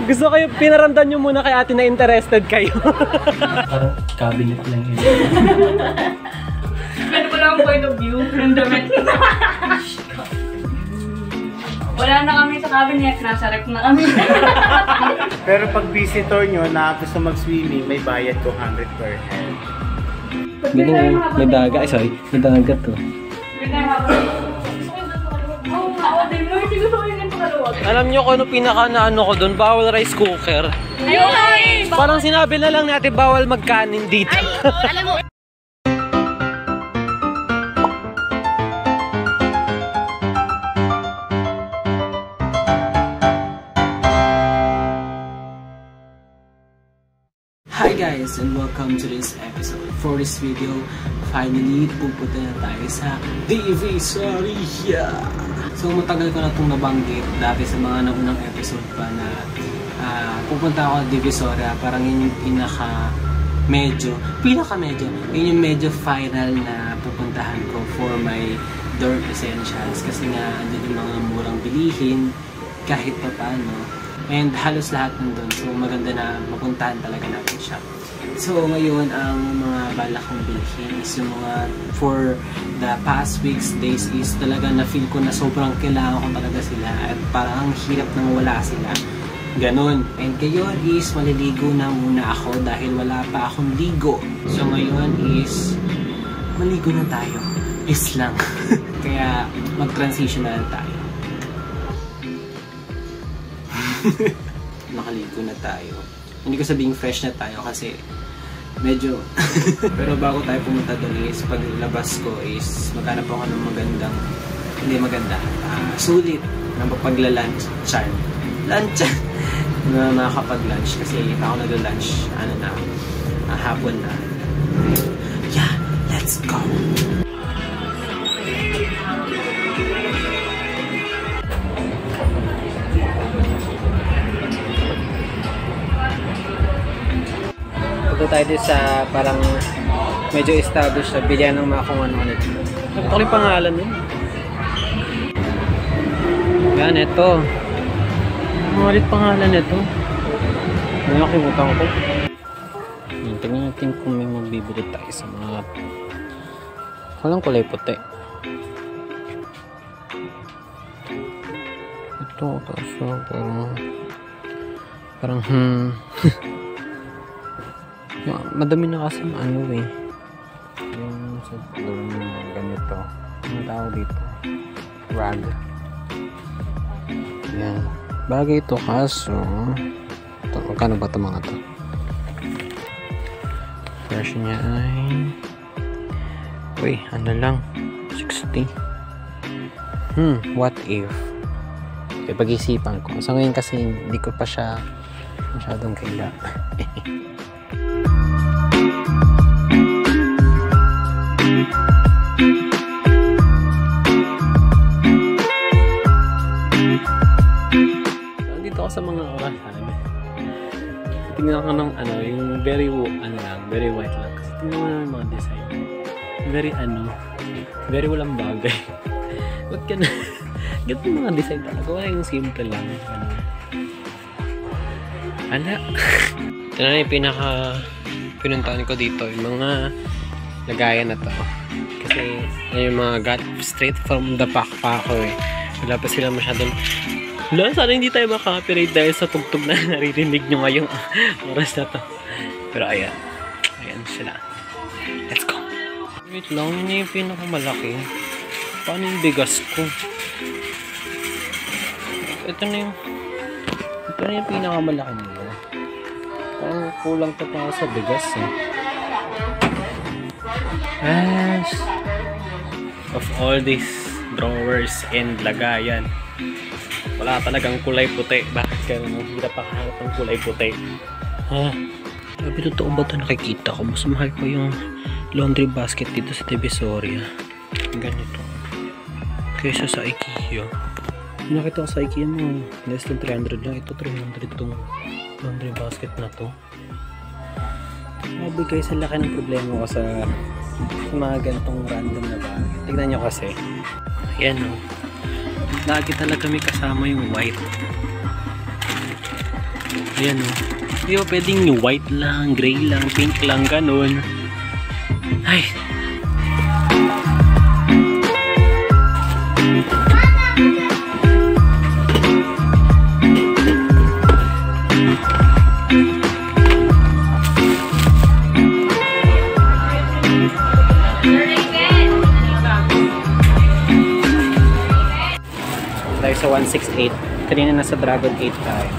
Gusto kayo, pinaramdam nyo muna kay ate na interested kayo. Parang cabinet lang yun. Ano pala ang point of view ng damit? Wala na kami sa cabinet, nasa rep na kami. Pero pag visitor nyo na gusto mag-swimming, may bayad 200 per head. May daga, ay sorry, may dagat to. Alam nyo kung ano pinaka na ano ko doon, bawal rice cooker. Ayun! Parang sinabi na lang natin bawal magkanin dito. Alam mo, Hi guys and welcome to this episode. For this video, finally pupunta na tayo sa Divisoria. So matagal ko na itong nabanggit dati sa mga naunang episode pa na pupunta ako sa Divisoria. Parang yun yung yun yung medyo final na pupuntahan ko for my dorm essentials. Kasi nga andun yung mga murang bilihin kahit pa paano. And halos lahat nandun. So maganda na mapuntahan talaga natin siya. So ngayon ang mga balak kong bilhin is yung mga for the past weeks, days is talaga na feel ko na sobrang kailangan ko talaga sila at parang ang hirap nang wala sila. Ganon. And ngayon is maliligo na muna ako dahil wala pa akong ligo. So ngayon is maligo na tayo. Is lang. Kaya mag-transition na lang tayo. Nakaligo na tayo. Hindi ko sabing fresh na tayo kasi medyo pero bago tayo pumunta doon is paglabas ko is maghanap ako ng sulit na pagla-lunch na makakapag-lunch kasi ako nag-lunch hapon na. Yeah, let's go. Punta tayo dito sa parang medyo established na bilihan ng mga kung ano-ano dito. Ano ko yung pangalan nun? Yan, ito. Ano ulit pangalan nito? Nakalimutan ko. Tingnan natin kung may magbibili tayo sa mga walang kulay puti. Ito kaso parang madami na kasi ano eh yung sa ganito ang tawag dito rag. Yan, bagay ito kaso ito, magkano ba ito mga to? Version niya ay ano lang 60. What if pag-isipan ko so ngayon kasi hindi ko pa siya masyadong kailangan. Dito ako sa mga orasan. Tingnan ko ng yung very white lang. Kasi tingnan mo na mga design. Very walang bagay. Ba't ka na? Ganito yung mga design talaga. Wala yung simple lang. Hala. Ito na yung pinuntahan ko dito. Yung mga lagayan na to. Kasi yung mga got straight from the pack pa ako eh. Wala pa sila masyadong sana hindi tayo maka-copyright dahil sa tugtog na naririnig nyo ngayong oras na to. Pero ayan sila. Let's go. Wait lang, yun yung pinakamalaki. Paano yung bigas ko? Ito na yung pinakamalaki nila. Parang kulang pa pa sa bigas eh. Of all these drawers and lagayan, wala talagang kulay puti. Bakit kayo hirap pa kahanap ng kulay puti? Sabi totoo ba ito nakikita ko? Mas mahal pa yung laundry basket dito sa Divisoria. Ganito. Kaysa sa IKEA. Nakita ko sa IKEA mo, less than 300 lang. Ito 300 itong laundry basket na to. Sabi guys, sa laki ng problema ko sa mga ganitong random na bagay. Tignan nyo kasi. Ayan o. Lagi talaga may kasama yung white. Ayan o. Hindi ba pwedeng white lang, gray lang, pink lang, ganun. Ay. Tayo sa 168. Kanina nasa Dragon 8 tayo.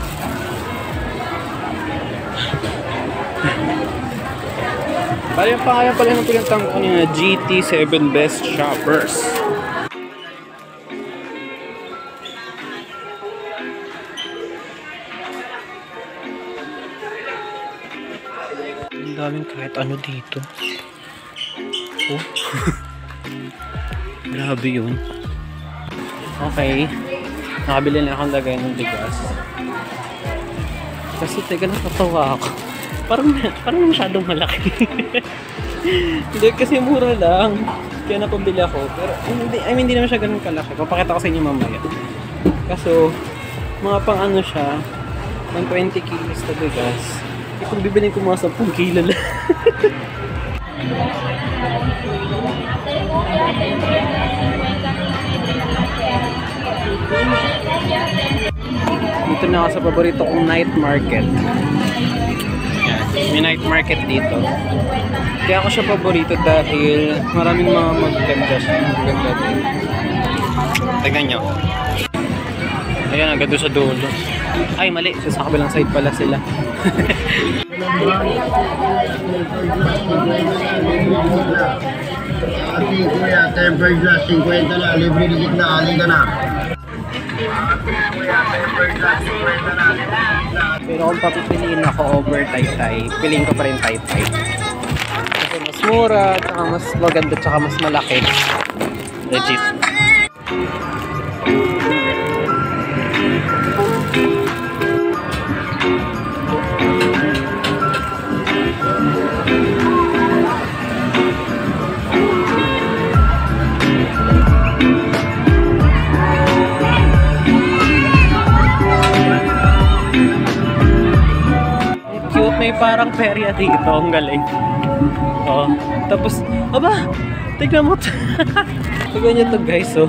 Bali yung pangalan pala ng pinatang ko niya, GT7 Best Shoppers. Ang daming kahit ano dito. Oh. Grabe yun. Okay. Nakabili na akong lagay ng bigas. Kasi teka, natatawa ako. Parang masyadong malaki. Hindi, kasi mura lang. Kaya napabili ako. Pero, hindi naman siya ganun kalaki. Papakita ko sa inyo mamaya. Kaso, mga pang ano siya, ng 20 kilos na bigas. Eh, kung bibilin ko mga 10 kilo lang. Dito na ako sa paborito kong night market. May night market dito. Kaya ako siya paborito dahil maraming mga magaganda siya. Magaganda din. Tignan nyo. Ayan, agad doon sa dulo. Ay, mali. Sa kabilang side pala sila. Ati, kuya, tempered glass, 50 na, libre digit na, halika na. Pero kung papipiliin ako over Taytay, piliin ko pa rin Taytay. Kasi mas mura, tsaka mas maganda, tsaka mas malaki. Legit. May parang perya dito, ang galing. Oh, tapos, aba, tignan mo. Tignan nyo to guys, oh.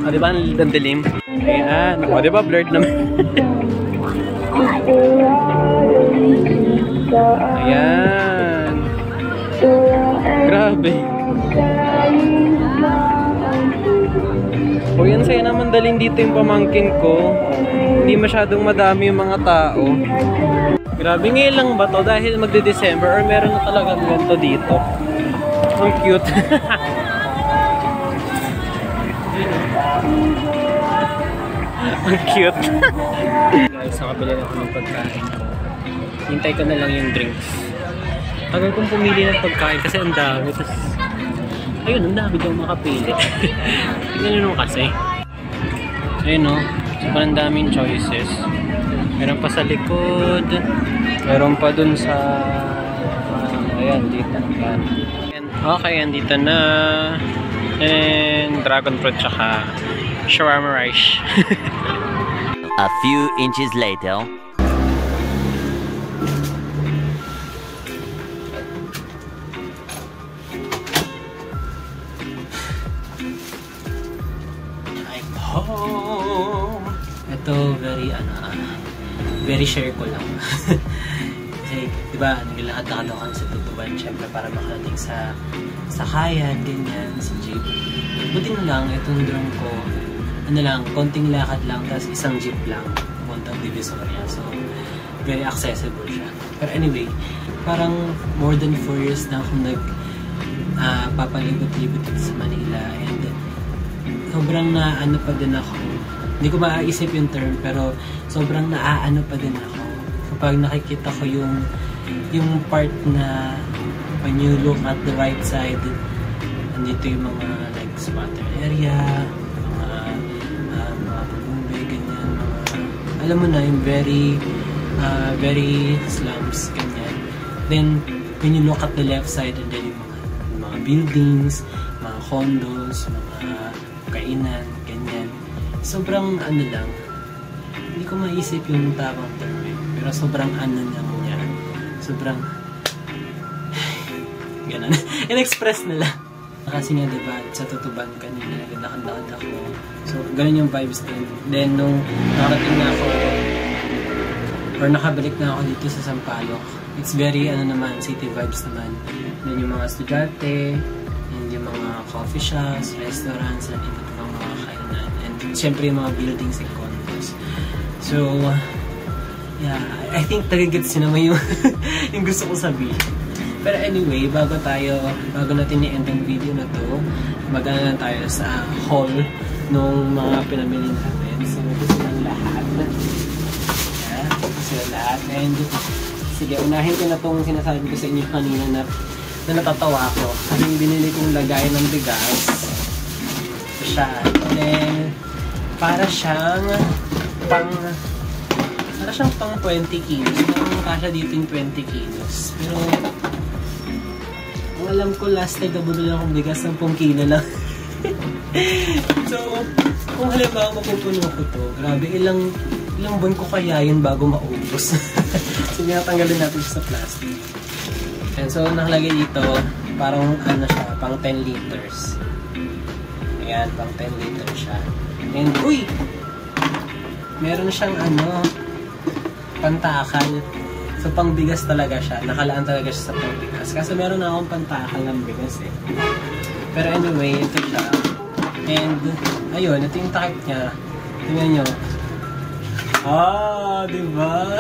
Oh, diba ang dilim? Ayan, oh, diba blurred naman. Ayan. Grabe. O yan, saya naman dalhin dito yung pamangkin ko. Hindi masyadong madami yung mga tao. Grabe, ngayon lang ba to? Dahil magde-December or meron na talagang ganito dito. Ang cute. Ang cute. Guys, nakabili ako ng pagkain ko. Hintay ko na lang yung drinks. Tagal kong pumili ng pagkain kasi ang dami. Tapos, ayun, ang dami daw makapili. Tignan nyo naman kasi. Ayun, no? Sobrang daming choices. Meron pa sa likod. Meron pa dun sa... ayan, dito. Ayan. Okay, andito na. And dragon fruit tsaka shawarma rice. A few inches later. Ito, very share ko lang. Kasi, diba, naglalakad-lakad ako sa tutuban, syempre para makarating sa sakayan, ganyan, sa jeep. Buti na lang, itong drone ko, ano lang, konting lakad lang, tapos isang jeep lang, puntang Divisoria. So, very accessible siya. Pero anyway, parang more than 4 years na akong papalibot-libot dito sa Manila, and sobrang naano pa din ako. Hindi ko maiisip yung term, pero sobrang naaano pa din ako kapag nakikita ko yung part na when you look at the right side, andito yung mga like squatter area, mga pagbumbay, ganyan, alam mo na, yung very slums, ganyan. Then, when you look at the left side, and then yung mga buildings, mga condos, mga kainan, ganyan. Sobrang ano lang, hindi ko maisip yung tamang term eh. Pero sobrang ano niya. Sobrang ganun. In-express na lang. Kasi nga diba, sa tutuban kanina, nagdakad-dakad ako. So, ganun yung vibes din. Then, nung nakarating na ako, or nakabalik na ako dito sa Sampaloc, it's very, ano naman, city vibes naman. Then, yung mga estudyante, and yung mga coffee shops, restaurants, and ito pang mga kainan. And, syempre, yung mga buildings and condos. So, yeah, I think tagagets nyo naman yung, yung gusto ko sabihin. Pero anyway, bago natin i-end ang video na to, mag-ano lang tayo sa haul nung mga pinamili natin. So, gusto ng lahat. Yeah, gusto ng lahat. And, sige, unahin ko na itong sinasabi ko sa inyo kanina na natatawa ako. Kasi yung binili kong lagay ng bigas. Ito siya. And then, para siyang pang 20 kilos. Parang kasya dito yung 20 kilos. Pero, ang alam ko last time na bumili akong bigas, 10 kilo lang. So, kung halimbawa mapupuno ko to, grabe, ilang buwan ko kaya yun bago maubos. So, natanggalin natin siya sa plastic. And so, nakalagay dito, parang ano siya, pang 10 liters. Ayan, pang 10 liters siya. And, uy! Meron siyang ano, pantakal. So, pang bigas talaga siya. Nakalaan talaga siya sa pang bigas. Kasi meron na akong pantakal ng bigas eh. Pero anyway, ito siya. And, ayun, ito yung takip niya. Tingnan nyo. Ah, diba?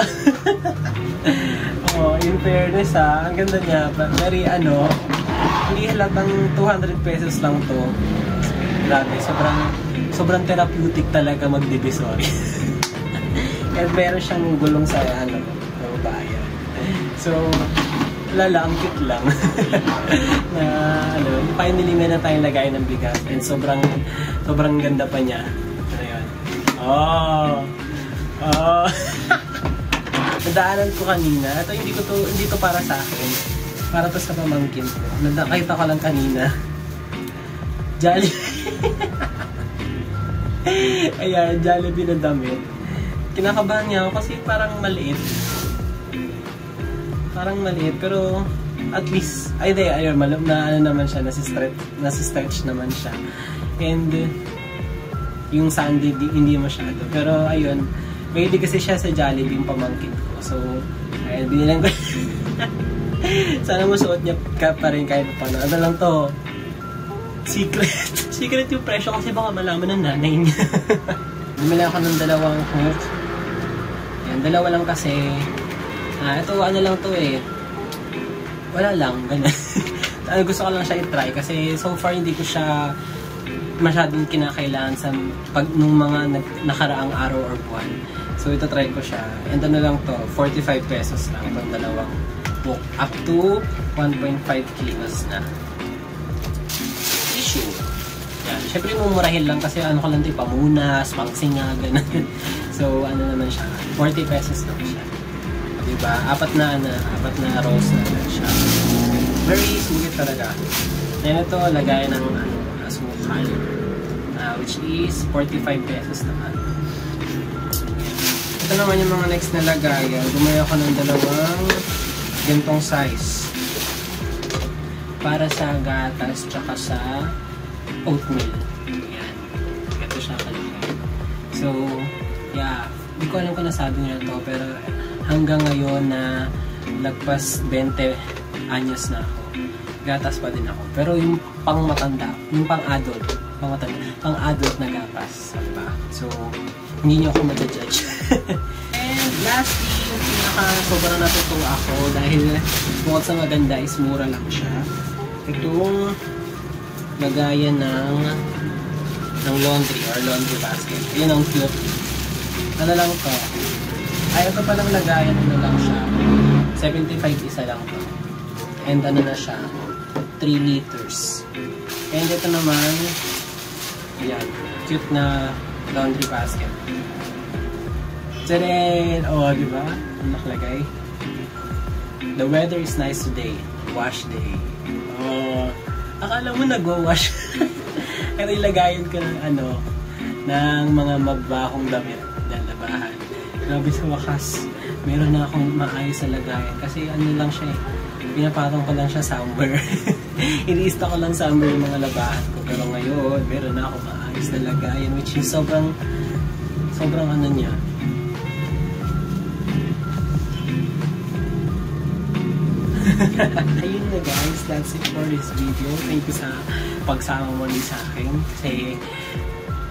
Oh, in fairness ha. Ang ganda niya. Very ano, hindi halatang 200 pesos lang to. Grabe, sobrang therapeutic talaga mag-divisory. And meron siyang gulong sa ano, bayan. So, ang cute lang. Na, ano, finally meron tayong lagay ng bigas. And sobrang ganda pa niya. Ano yun? Nadaanan ko kanina. Ito, hindi to para sa akin. Para to sa pamangkin ko. Nakita ko lang kanina. Jollibee. Ayan, Jollibee na damit. Kinakabahan niya ako kasi parang maliit. Pero at least, ayun, na ano naman siya, nasi-stretch naman siya. And yung sundae, hindi masyado. Pero ayun, mahilig kasi siya sa Jollibee yung pamangkin ko. So, ayun, binilang ko. Sana masuot niya pa rin kahit paano. Ano lang to? Secret yung presyo kasi baka malaman ng nanay niya. Bumili ako ng 2 hook. Yan, 2 lang kasi. Ito ano lang to eh. Wala lang, ganun. Gusto ko lang siya i-try kasi so far hindi ko siya masyadong kinakailangan sa nung mga nakaraang araw or buwan. So ito try ko siya. And ano lang to, 45 pesos lang itong 2 hook. Up to 1.5 kilos na. Tissue. Yan. Siyempre mumurahin lang kasi ano ko lang ito, pamunas, pangsinga, ganun. So ano naman siya, 40 pesos lang siya. Diba? 4 na rolls na siya. Very sweet talaga. Then ito, lagay ng asukal. Which is 45 pesos naman. Ito naman yung mga next na lagayan. Bumili ako ng 2 gantong size. Para sa gatas tsaka sa oatmeal. Ayan. Ito siya kalaki. So, yeah. Hindi ko alam kung nasabi nyo na to, pero hanggang ngayon na lagpas 20 anyos na ako, gatas pa din ako. Pero yung pang matanda, yung pang adult na gatas, diba? So, hindi nyo ako ma-judge. And lastly, yung sobrang natutuwa ako dahil bukod sa maganda is mura lang siya. Itong lagayan ng laundry or laundry basket. Yun ang cute. Ano lang to? Ay, ito palang lagayan, ano lang siya. 75 isa lang to. And ano na siya, 3 liters. And ito naman, ayan, cute na laundry basket. Tadaan! Oh, di ba? Ang nakalagay. The weather is nice today. Wash day. Oh, akala mo nagwa-wash. Pero ilagayin ko ng ng mga mabahong damit na labahan. Grabe sa wakas. Meron na akong maayos na lagayan. Kasi ano lang siya eh. Pinapatong ko lang siya somewhere. Iniista ko lang somewhere yung mga labahan ko. Pero ngayon, meron na akong maayos na lagayan. Which is sobrang ano niya. Ayun na guys, that's it for this video. Thank you sa pagsama mo sa akin. Kasi,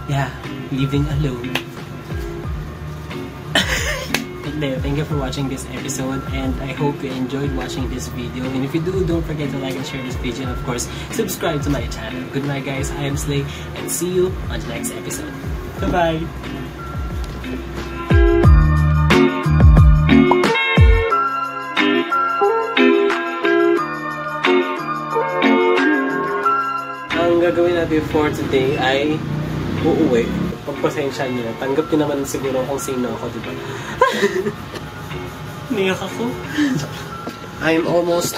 yeah, living alone. Thank you for watching this episode, and I hope you enjoyed watching this video. And if you do, don't forget to like and share this video, and of course, subscribe to my channel. Good night guys, I am Slay, and see you on the next episode. Bye-bye! Ang gagawin natin for today ay uuwi. Pagpasensya niyo. Tanggap niyo naman siguro kung sino ako, diba? Niyak ako. I'm almost...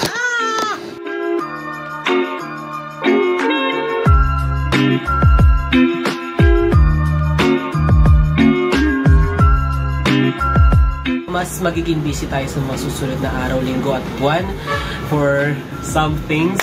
Mas magiging busy tayo sa mga susunod na araw, linggo at buwan for some things.